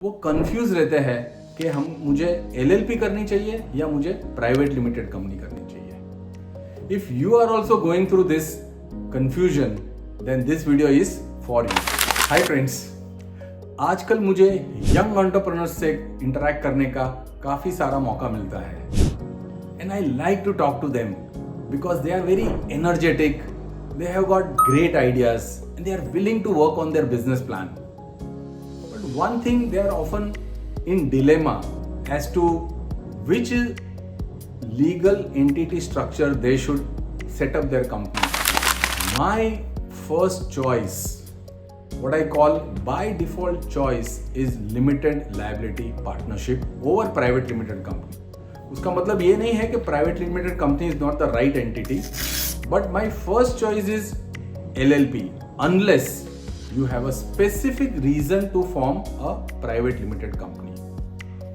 वो कंफ्यूज रहते हैं कि मुझे LLP करनी चाहिए या मुझे प्राइवेट लिमिटेड कंपनी करनी चाहिए. If you are also going through this confusion then this video is for you. Hi friends, आजकल मुझे यंग एंटरप्रेन्योर्स से इंटरैक्ट करने का काफ़ी सारा मौका मिलता है and I like to talk to them because they are very energetic, they have got great ideas and they are willing to work on their business plan. But one thing, they are often in dilemma as to which legal entity structure they should set up their company. My first choice, what I call by default choice, is limited liability partnership over private limited company. उसका मतलब ये नहीं है कि private limited company is not the right entity. But my first choice is LLP unless you have a specific reason to form a private limited company.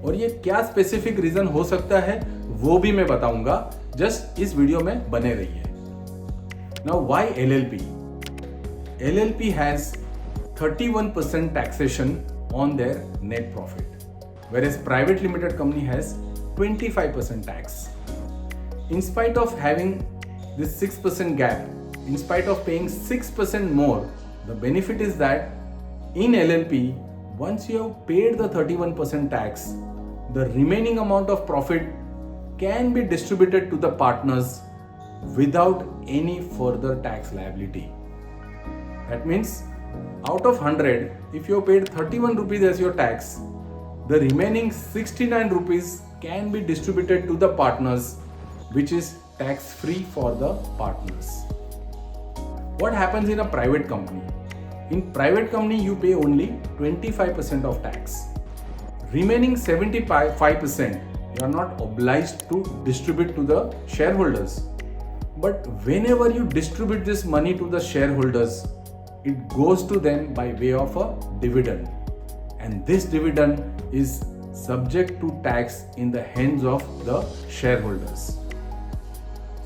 और ये क्या specific reason हो सकता है वो भी मैं बताऊंगा, just इस वीडियो में बने रहिए. Now why LLP? LLP has 31% taxation on their net profit, whereas private limited company has 25% tax. In spite of having this 6% gap, in spite of paying 6% more, the benefit is that in LLP, once you have paid the 31% tax, the remaining amount of profit can be distributed to the partners without any further tax liability. That means out of 100, if you have paid 31 rupees as your tax, the remaining 69 rupees can be distributed to the partners, which is tax free for the partners. What happens in a private company? In private company you pay only 25% of tax. Remaining 75% you are not obliged to distribute to the shareholders. But whenever you distribute this money to the shareholders, it goes to them by way of a dividend. And this dividend is subject to tax in the hands of the shareholders.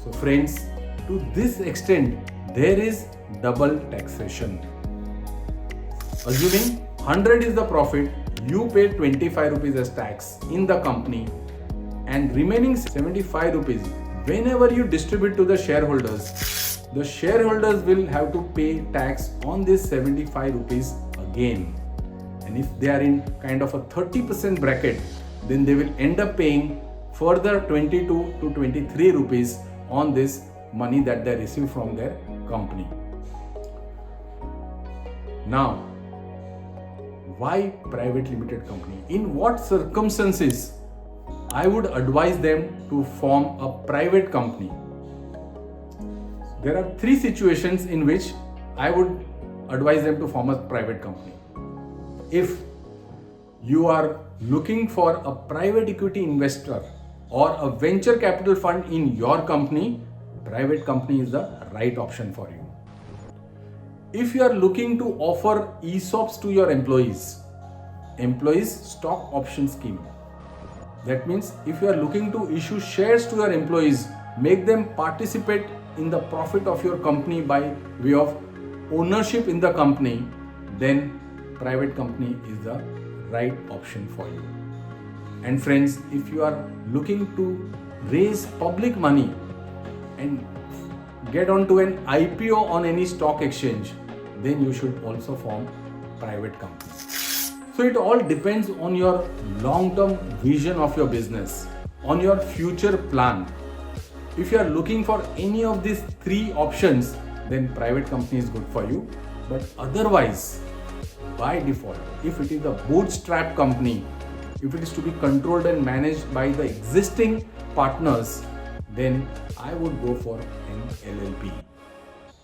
So friends, to this extent, there is double taxation. Assuming 100 is the profit, you pay 25 rupees as tax in the company and remaining 75 rupees, whenever you distribute to the shareholders will have to pay tax on this 75 rupees again. And if they are in kind of a 30% bracket, then they will end up paying further 22 to 23 rupees on this money that they receive from their company. Now, why private limited company? In what circumstances I would advise them to form a private company? There are three situations in which I would advise them to form a private company. If you are looking for a private equity investor or a venture capital fund in your company, private company is the right option for you. If you are looking to offer ESOPs to your employees stock option scheme. That means if you are looking to issue shares to your employees, make them participate in the profit of your company by way of ownership in the company, then private company is the right option for you. And friends, if you are looking to raise public money and get onto an IPO on any stock exchange, then you should also form private company. So it all depends on your long-term vision of your business, on your future plan. If you are looking for any of these three options, then private company is good for you. But otherwise, by default, if it is a bootstrap company, if it is to be controlled and managed by the existing partners, then I would go for an LLP.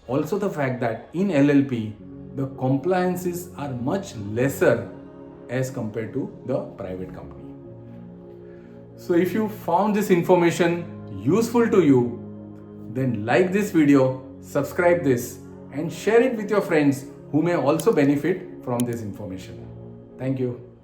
Also the fact that in LLP, the compliances are much lesser as compared to the private company. So if you found this information useful to you, then like this video, subscribe this and share it with your friends who may also benefit from this information. Thank you.